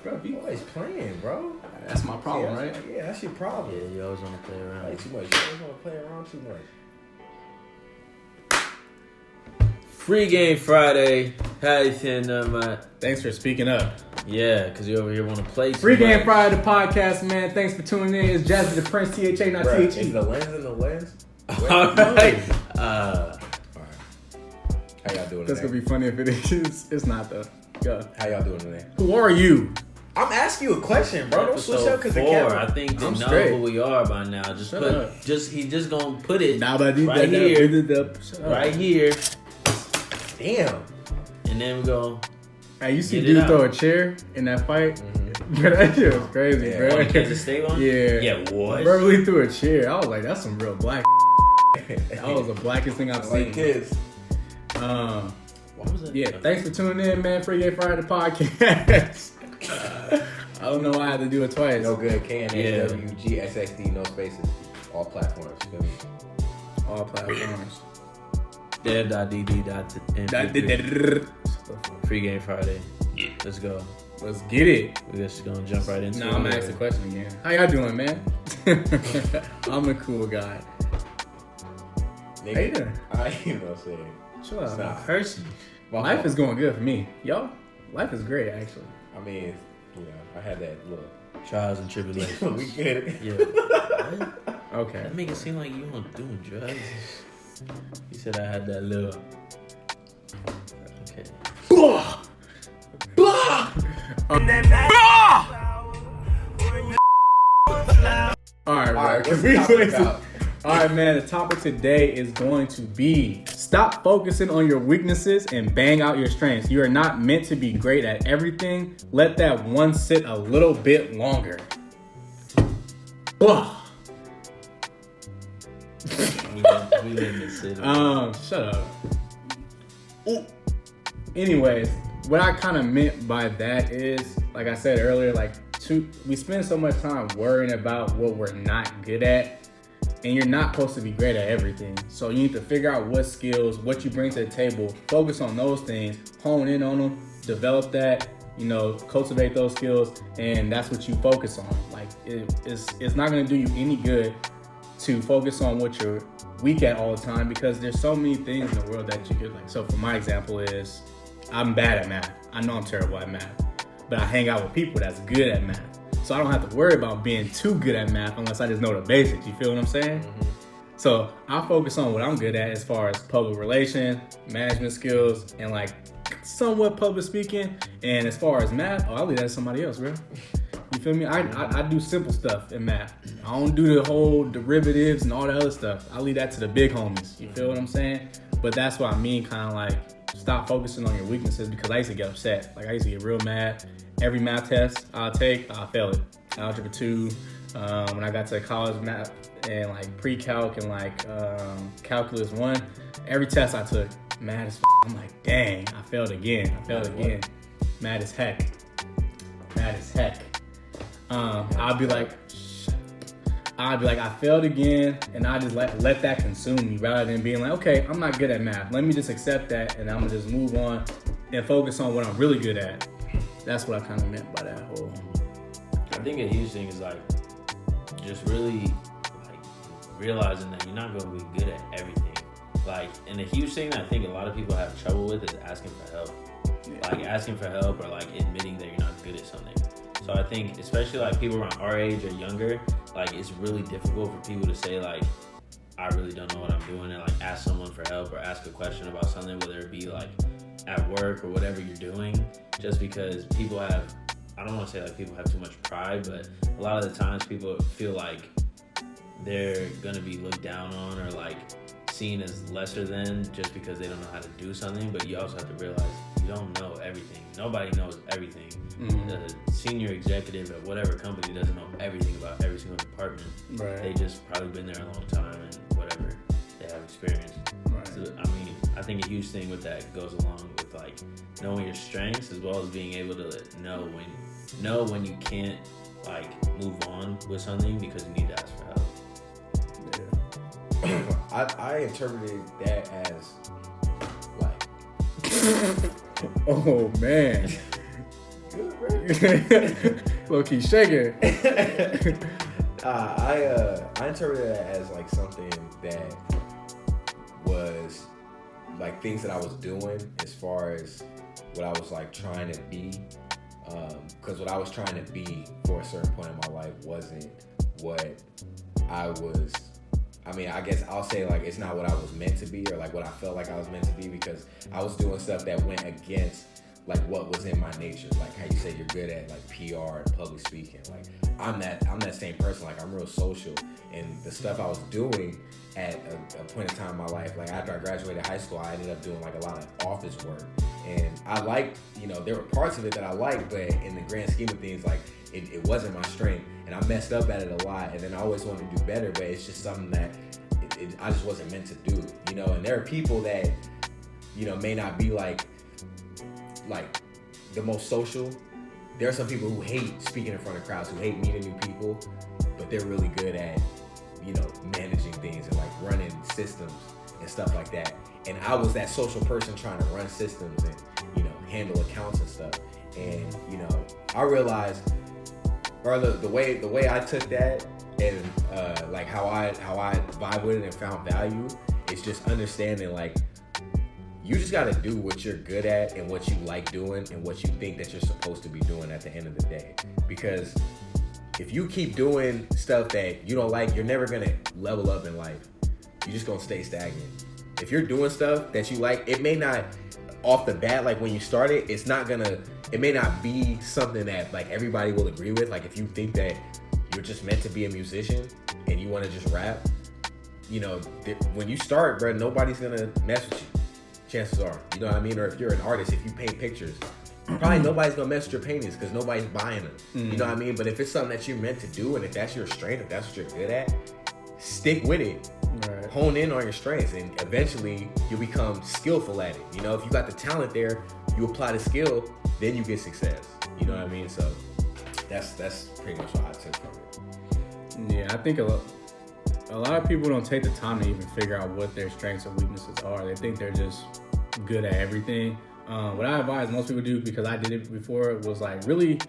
Bro, you always playing, bro. That's my problem, right? Yeah, that's your problem. Yeah, you always want to play around. Too much. You always want to play around too much. Free Game Friday. How you feeling, man? Thanks for speaking up. Yeah, because you over here want to play too Free Game much. Friday, the podcast, man. Thanks for tuning in. It's Jazzy the Prince, THA, not Bruh, THE. is the lens in the lens? All right. How y'all doing That's today? going to be funny if it is. It's not, though. Go. How y'all doing today? Who are you? I'm asking you a question, bro. Don't switch Episode up because the 4, camera. I think they I'm know straight. who we are by now. Just Shut put, up. he's just gonna put it Right right here, Damn. and then we go. Hey, you see Get it dude out. throw a chair in that fight? Bro, that shit was crazy, Yeah. bro. Oh, the Kansas State one? Yeah. Yeah, what? Bro really threw a chair. I was like, that's some real black. That was the blackest thing I've Like seen. kids. What was that? Yeah, thanks for tuning in, man. Free Game Friday podcast. I don't know why I had to do it twice. No good. KNAWGSXD, no spaces. All platforms. Feel me? All platforms. Dev.dd.mp3. Free Game Friday. Yeah. Let's go. Let's get it. We're just gonna jump right into it. Nah, I'm gonna ask the question again. How y'all doing, man? I'm a cool guy. Nigga, How you doing? I ain't even gonna say it. Chill out. Nah. Person. My Life fault. is going good for me. Y'all, life is great, actually. I mean, you know, I had that look. Trials and tribulations. We get it. Yeah. What? Okay. That make it seem like you weren't doing drugs. You said I had that little. Okay. All right, Alright, bro. what's the topic about? All right, man. The topic today is going to be stop focusing on your weaknesses and bang out your strengths. You are not meant to be great at everything. Let that one sit a little bit longer. Ugh. We live in this city. Shut up. Anyways, what I kind of meant by that is, like I said earlier, we spend so much time worrying about what we're not good at, and you're not supposed to be great at everything. So you need to figure out what skills, what you bring to the table, focus on those things, hone in on them, develop that, cultivate those skills, and that's what you focus on. Like it's not gonna do you any good to focus on what you're weak at all the time, because there's so many things in the world that you could like. So for my example is, I'm bad at math. I know I'm terrible at math, but I hang out with people that's good at math. So I don't have to worry about being too good at math unless I just know the basics. You feel what I'm saying? Mm-hmm. So I focus on what I'm good at as far as public relations, management skills, and like somewhat public speaking. And as far as math, I'll leave that to somebody else, bro. You feel me? I do simple stuff in math. I don't do the whole derivatives and all the other stuff. I leave that to the big homies. You feel what I'm saying? But that's what I mean, kind of like stop focusing on your weaknesses, because I used to get upset. Like I used to get real mad. Every math test I'll fail it. Algebra 2, when I got to college math and like pre-calc and like calculus 1, every test I took, mad as I'm like, dang, I failed again. Mad as heck. I'd be like, I failed again, and I just let that consume me rather than being like, okay, I'm not good at math. Let me just accept that, and I'm gonna just move on and focus on what I'm really good at. That's what I kind of meant by that whole. I think a huge thing is like just really like realizing that you're not going to be good at everything. Like, and a huge thing that I think a lot of people have trouble with is asking for help. Yeah. Like asking for help or like admitting that you're not good at something. So I think especially like people around our age or younger, like it's really difficult for people to say like, I really don't know what I'm doing, and like ask someone for help or ask a question about something, whether it be like at work or whatever you're doing, just because people have, I don't want to say like people have too much pride, but a lot of the times people feel like they're going to be looked down on or like seen as lesser than just because they don't know how to do something. But you also have to realize you don't know everything. Nobody knows everything. Mm-hmm. The senior executive at whatever company doesn't know everything about every single department. Right. They just probably been there a long time and whatever they have experience. Right. So, I mean, I think a huge thing with that goes along with like knowing your strengths as well as being able to know when you can't like move on with something because you need to ask for help. Yeah. I interpreted that as like oh man. Good, right? Low key shaking. I interpreted it as like something that was like things that I was doing as far as what I was like trying to be. Because what I was trying to be for a certain point in my life wasn't what I was. I mean, I guess I'll say like it's not what I was meant to be or like what I felt like I was meant to be, because I was doing stuff that went against like what was in my nature. Like how you say you're good at like PR and public speaking. Like I'm that same person. Like I'm real social, and the stuff I was doing at a point in time in my life, like after I graduated high school, I ended up doing like a lot of office work. And I liked, there were parts of it that I liked, but in the grand scheme of things, like it wasn't my strength, and I messed up at it a lot. And then I always wanted to do better, but it's just something that I just wasn't meant to do, And there are people that, may not be like the most social. There are some people who hate speaking in front of crowds, who hate meeting new people, but they're really good at, managing things and like running systems and stuff like that. And I was that social person trying to run systems and, handle accounts and stuff. And, I realized, or the way I took that and like how I vibe with it and found value is just understanding like you just got to do what you're good at and what you like doing and what you think that you're supposed to be doing at the end of the day. Because if you keep doing stuff that you don't like, you're never going to level up in life. You're just going to stay stagnant. If you're doing stuff that you like, it may not, off the bat, like when you start it, it may not be something that like everybody will agree with. Like if you think that you're just meant to be a musician and you want to just rap, when you start, bro, nobody's going to mess with you. Chances are, you know what I mean? Or if you're an artist, if you paint pictures, probably nobody's gonna mess with your paintings because nobody's buying them. You know what I mean? But if it's something that you're meant to do, and if that's your strength, if that's what you're good at, stick with it. Right. Hone in on your strengths, and eventually you'll become skillful at it. If you got the talent there, you apply the skill, then you get success. You know what I mean? So that's pretty much what I took from it. Yeah, I think a lot of people don't take the time to even figure out what their strengths and weaknesses are. They think they're just good at everything. What I advise most people do, because I did it before, was like really,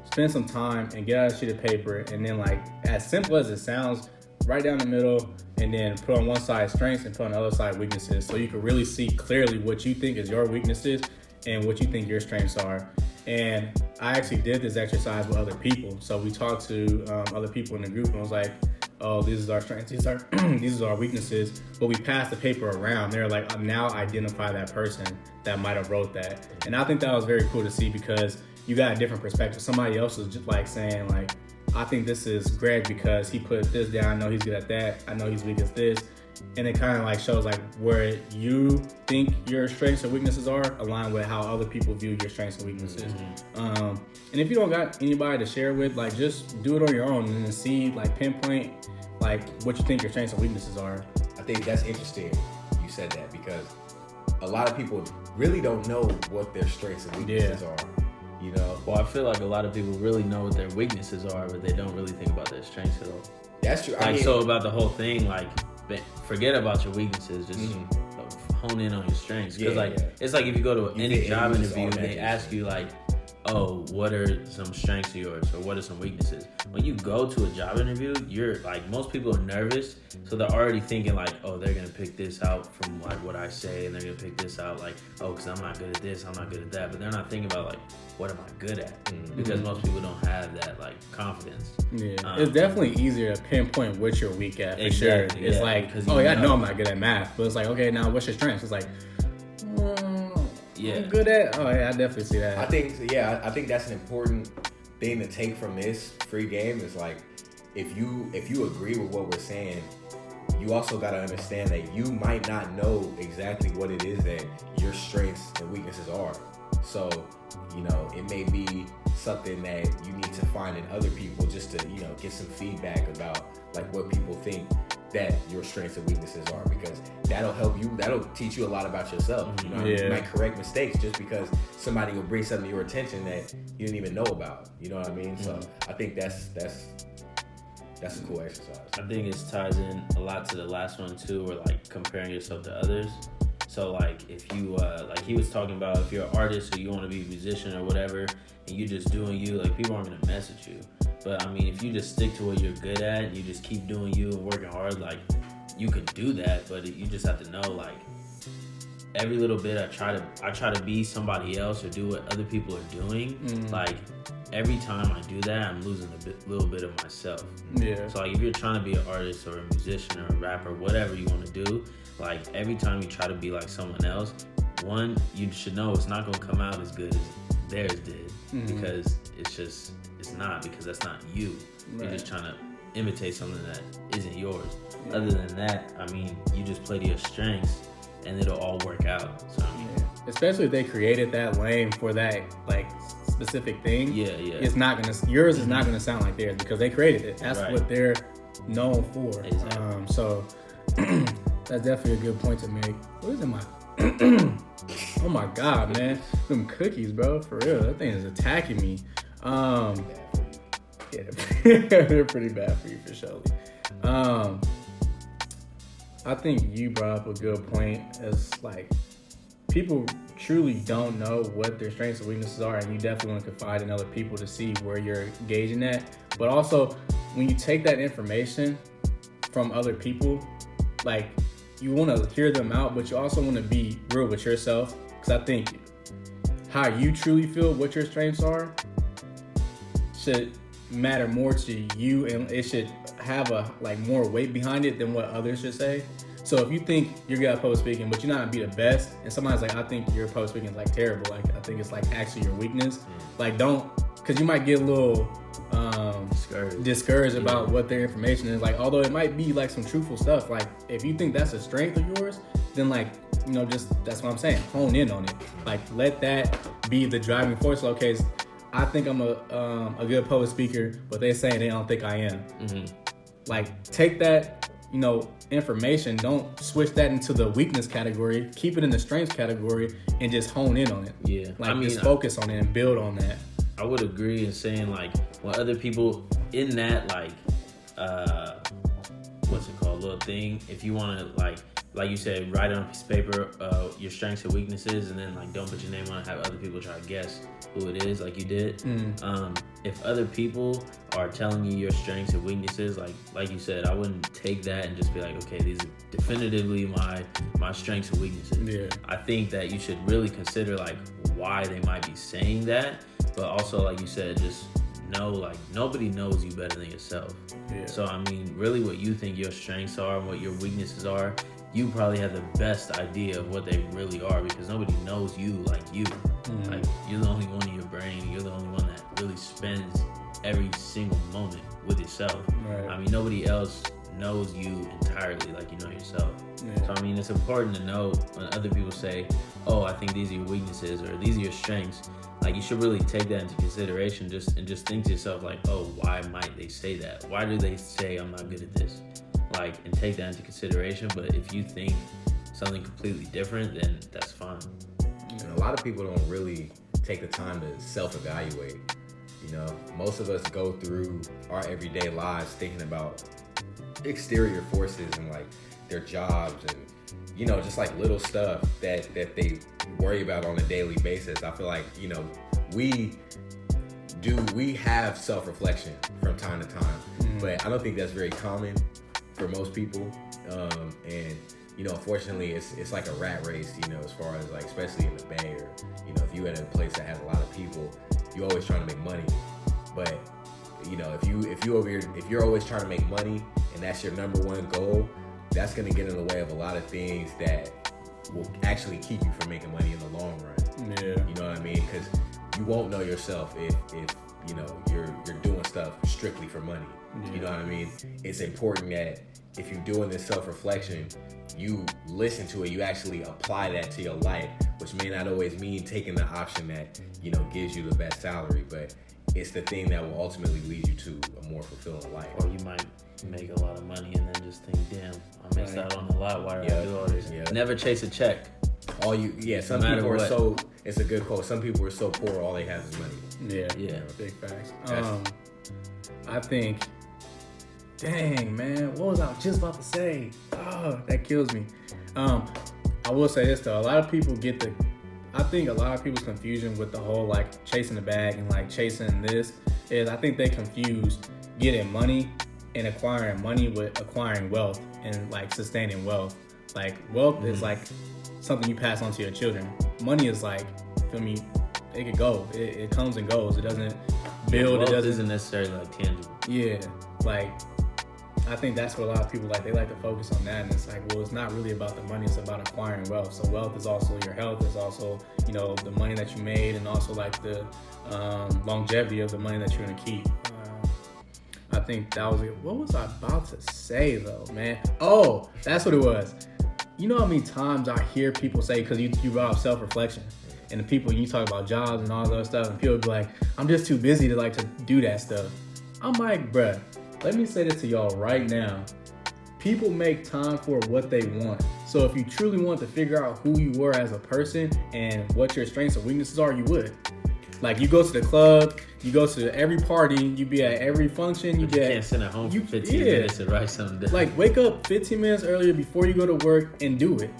spend some time and get out a sheet of paper, and then like as simple as it sounds, right down the middle, and then put on one side strengths and put on the other side weaknesses, so you can really see clearly what you think is your weaknesses and what you think your strengths are. And I actually did this exercise with other people. So we talked to other people in the group, and I was like, oh, these is our strengths, these are our weaknesses. But we passed the paper around. They're like, now identify that person that might have wrote that. And I think that was very cool to see, because you got a different perspective. Somebody else was just like saying like, I think this is Greg because he put this down. I know he's good at that. I know he's weak at this. And it kind of like shows like where you think your strengths and weaknesses are aligned with how other people view your strengths and weaknesses. And if you don't got anybody to share with, like just do it on your own and then see, like pinpoint like what you think your strengths and weaknesses are. I think that's interesting you said that, because a lot of people really don't know what their strengths and weaknesses are. Well, I feel like a lot of people really know what their weaknesses are, but they don't really think about their strengths at all. That's true. So about the whole thing, like forget about your weaknesses, just hone in on your strengths. Because it's like if you go to any job interview, they ask you like, oh, what are some strengths of yours, or what are some weaknesses? When you go to a job interview, you're like, most people are nervous, so they're already thinking like, oh, they're gonna pick this out from like what I say, and they're gonna pick this out like, oh, because I'm not good at this, I'm not good at that. But they're not thinking about like, what am I good at? Because most people don't have that like confidence. It's definitely easier to pinpoint what you're weak at for sure. It's like, oh yeah, I know I'm not good at math, but it's like, okay, now what's your strengths? It's like, I'm good at. Oh yeah, I definitely see that. I think that's an important thing to take from this free game. Is like, if you agree with what we're saying, you also got to understand that you might not know exactly what it is that your strengths and weaknesses are. So, it may be something that you need to find in other people just to, get some feedback about like what people think that your strengths and weaknesses are, because that'll help you. That'll teach you a lot about yourself. You might correct mistakes just because somebody will bring something to your attention that you didn't even know about. You know what I mean? So I think that's a cool exercise. I think it ties in a lot to the last one too, or like comparing yourself to others. So like if you like he was talking about if you're an artist or you want to be a musician or whatever, and you just doing you, like people aren't gonna mess with you. But I mean, if you just stick to what you're good at and you just keep doing you and working hard, like you can do that. But you just have to know, like every little bit I try to be somebody else or do what other people are doing. Like every time I do that, I'm losing a little bit of myself. Yeah. So like if you're trying to be an artist or a musician or a rapper, whatever you want to do, like every time you try to be like someone else, one, you should know it's not gonna come out as good as theirs did, because it's not, because that's not you. Right. You're just trying to imitate something that isn't yours. Yeah. Other than that, I mean, you just play to your strengths and it'll all work out. So I mean, especially if they created that lane for that like specific thing. Yeah. It's not gonna, yours is not gonna sound like theirs because they created it. That's right. What they're known for. Exactly. So that's definitely a good point to make. What is in my oh my god, man, them cookies, bro, for real, that thing is attacking me. Yeah, they're pretty bad for you, for sure. I think you brought up a good point, as like people truly don't know what their strengths and weaknesses are, and you definitely want to confide in other people to see where you're gauging that. But also, when you take that information from other people, like you want to hear them out, but you also want to be real with yourself, because I think how you truly feel, what your strengths are, should matter more to you, and it should have a like more weight behind it than what others should say. So if you think you're good at public speaking, but you're not gonna be the best, and somebody's like, I think your public speaking is like terrible, like I think it's like actually your weakness, like don't, because you might get a little discouraged about what their information is. Like, although it might be like some truthful stuff, like if you think that's a strength of yours, then like, you know, just, that's what I'm saying, hone in on it. Like let that be the driving force. Okay, I think I'm a good public speaker, but they're saying they don't think I am. Like take that, you know, information, don't switch that into the weakness category, keep it in the strengths category, and just hone in on it. Yeah. Like I mean, just focus on it and build on that. I would agree in saying like when other people in that like what's it called, little thing, if you want to like you said, write it on a piece of paper, your strengths and weaknesses, and then like don't put your name on it, have other people try to guess who it is, like you did. If other people are telling you your strengths and weaknesses, like you said, I wouldn't take that and just be like, okay, these are definitively my strengths and weaknesses. Yeah. I think that you should really consider like why they might be saying that, but also like you said, just know like nobody knows you better than yourself. Yeah. So I mean, really what you think your strengths are and what your weaknesses are, you probably have the best idea of what they really are, because nobody knows you like you. Like you're the only one in your brain. You're the only one that really spends every single moment with yourself. Right. I mean, nobody else knows you entirely like you know yourself. Yeah. So I mean, it's important to know when other people say, "Oh, I think these are your weaknesses" or "These are your strengths." Like you should really take that into consideration, just think to yourself like, "Oh, why might they say that? Why do they say I'm not good at this?" Like, and take that into consideration. But if you think something completely different, then that's fine. And a lot of people don't really take the time to self-evaluate. You know, most of us go through our everyday lives thinking about exterior forces and like their jobs and, you know, just like little stuff that they worry about on a daily basis. I feel like, you know, we have self-reflection from time to time, but I don't think that's very common for most people. And you know, unfortunately, it's like a rat race, you know, as far as like, especially in the Bay, or, you know, if you're in a place that has a lot of people, you're always trying to make money. But, you know, if you're always trying to make money and that's your number one goal, that's going to get in the way of a lot of things that will actually keep you from making money in the long run. Yeah. You know what I mean? Because you won't know yourself if you know, you're doing stuff strictly for money. Yeah. You know what I mean? It's important that if you're doing this self-reflection, you listen to it, you actually apply that to your life, which may not always mean taking the option that, you know, gives you the best salary, but it's the thing that will ultimately lead you to a more fulfilling life. Or you might make a lot of money and then just think, damn, I missed out on a lot. Why did I do all this? Yeah. Never chase a check. Some people are so, it's a good quote, some people are so poor, all they have is money. Yeah. You know? Big facts. I think, dang, man, what was I just about to say? Oh, that kills me. I will say this though, a lot of people I think a lot of people's confusion with the whole like chasing the bag and like chasing this is I think they confuse getting money and acquiring money with acquiring wealth and like sustaining wealth. Like wealth is like something you pass on to your children. Money is like, feel me, it could go. It comes and goes. It doesn't build. Wealth it doesn't isn't necessarily like tangible. Yeah, like I think that's what a lot of people like. They like to focus on that, and it's like, well, it's not really about the money. It's about acquiring wealth. So wealth is also your health. It's also, you know, the money that you made, and also like the longevity of the money that you're gonna keep. I think that was it. What was I about to say though, man? Oh, that's what it was. You know how many times I hear people say, because you brought up self-reflection, and the people, you talk about jobs and all that other stuff, and people be like, I'm just too busy to like to do that stuff. I'm like, bruh, let me say this to y'all right now. People make time for what they want. So if you truly want to figure out who you were as a person and what your strengths and weaknesses are, you would. Like, you go to the club, you go to every party, you be at every function, you can't sit at home for 15 minutes to write something down. Like, wake up 15 minutes earlier before you go to work and do it.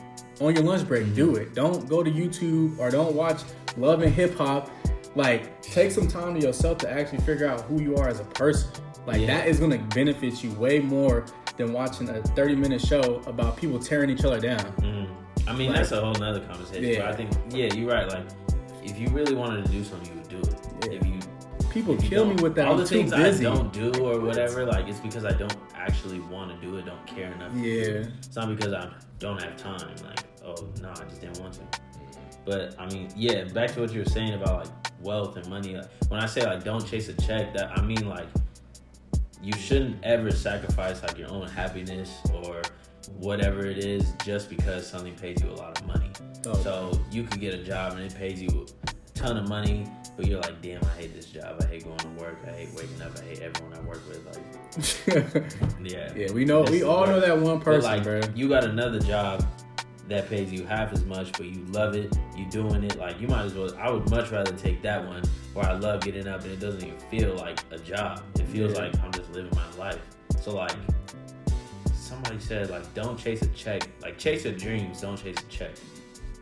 On your lunch break, do it. Don't go to YouTube or don't watch Love and Hip Hop. Like, take some time to yourself to actually figure out who you are as a person. Like, that is going to benefit you way more than watching a 30-minute show about people tearing each other down. I mean, like, that's a whole nother conversation. Yeah. But I think, you're right. Like, if you really wanted to do something, you would do it. Yeah. People kill me with that. All the things I don't do or whatever, like, it's because I don't actually want to do it, don't care enough to do it. It's not because I don't have time. Like, oh, no, I just didn't want to. But, I mean, back to what you were saying about, like, wealth and money. Like, when I say, like, don't chase a check, that I mean, like, you shouldn't ever sacrifice, like, your own happiness or whatever it is just because something pays you a lot of money. So you could get a job and it pays you a ton of money, but you're like, damn, I hate this job. I hate going to work. I hate waking up. I hate everyone I work with. Like, yeah, we all know that one person, but, like, bro. You got another job that pays you half as much, but you love it. You doing it. Like, you might as well. I would much rather take that one where I love getting up and it doesn't even feel like a job. It feels like I'm just living my life. So, like, somebody said, like, don't chase a check. Like, chase your dreams. Don't chase a check.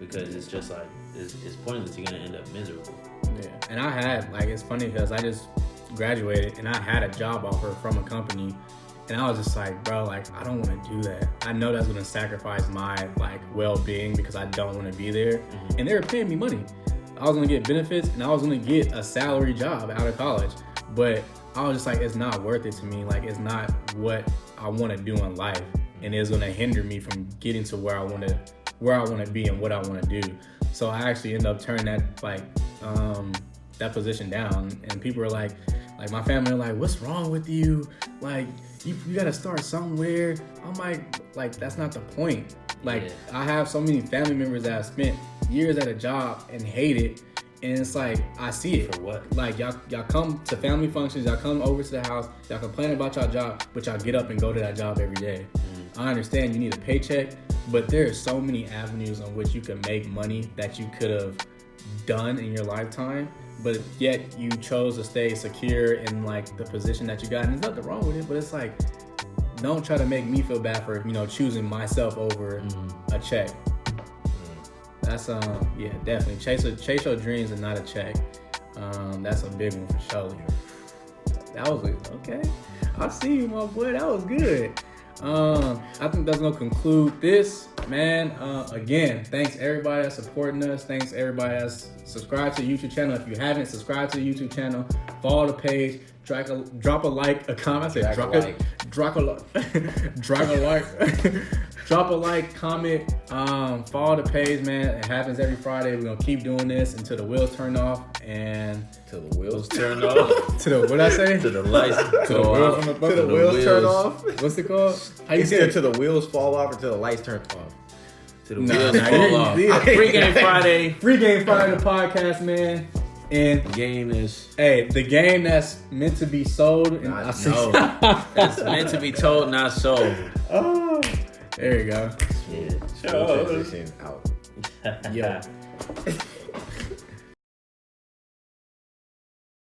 Because it's just like, it's pointless. You're going to end up miserable. Yeah. And I had, like, it's funny because I just graduated and I had a job offer from a company. And I was just like, bro, like, I don't want to do that. I know that's going to sacrifice my, like, well-being because I don't want to be there. Mm-hmm. And they were paying me money. I was going to get benefits and I was going to get a salary job out of college. But I was just like, it's not worth it to me. Like, it's not what I want to do in life. And it's going to hinder me from getting to where I want to be and what I want to do. So I actually ended up turning that, like, that position down. And people are like my family are like, what's wrong with you? Like, you got to start somewhere. I'm like, that's not the point. Like, I have so many family members that have spent years at a job and hate it. And it's like, I see it. For what? Like, y'all come to family functions, y'all come over to the house, y'all complain about y'all job, but y'all get up and go to that job every day. I understand you need a paycheck, but there are so many avenues on which you can make money that you could have done in your lifetime, but yet you chose to stay secure in, like, the position that you got. And there's nothing wrong with it, but it's like, don't try to make me feel bad for, choosing myself over a check. That's definitely chase your dreams and not a check. That's a big one for sure. That was okay. I see you, my boy. That was good. I think that's gonna conclude this, man. Again, thanks everybody that's supporting us. Thanks everybody that's subscribed to the YouTube channel. If you haven't subscribed to the YouTube channel, follow the page. Drop a like, a comment. Drop a like, comment. Follow the page, man. It happens every Friday. We're gonna keep doing this until the wheels turn off and till the wheels turn off. To the what I say? To the lights. To the wheels on the bus. To the wheels turn off. What's it called? How you say it? Till the wheels fall off or till the lights turn off. To the wheels fall off. Free Game Friday. Free Game Friday, the podcast, man. And the game is the game that's meant to be sold. And that's meant to be told, not sold. Oh, there you go. Yeah. Transition out. Yeah.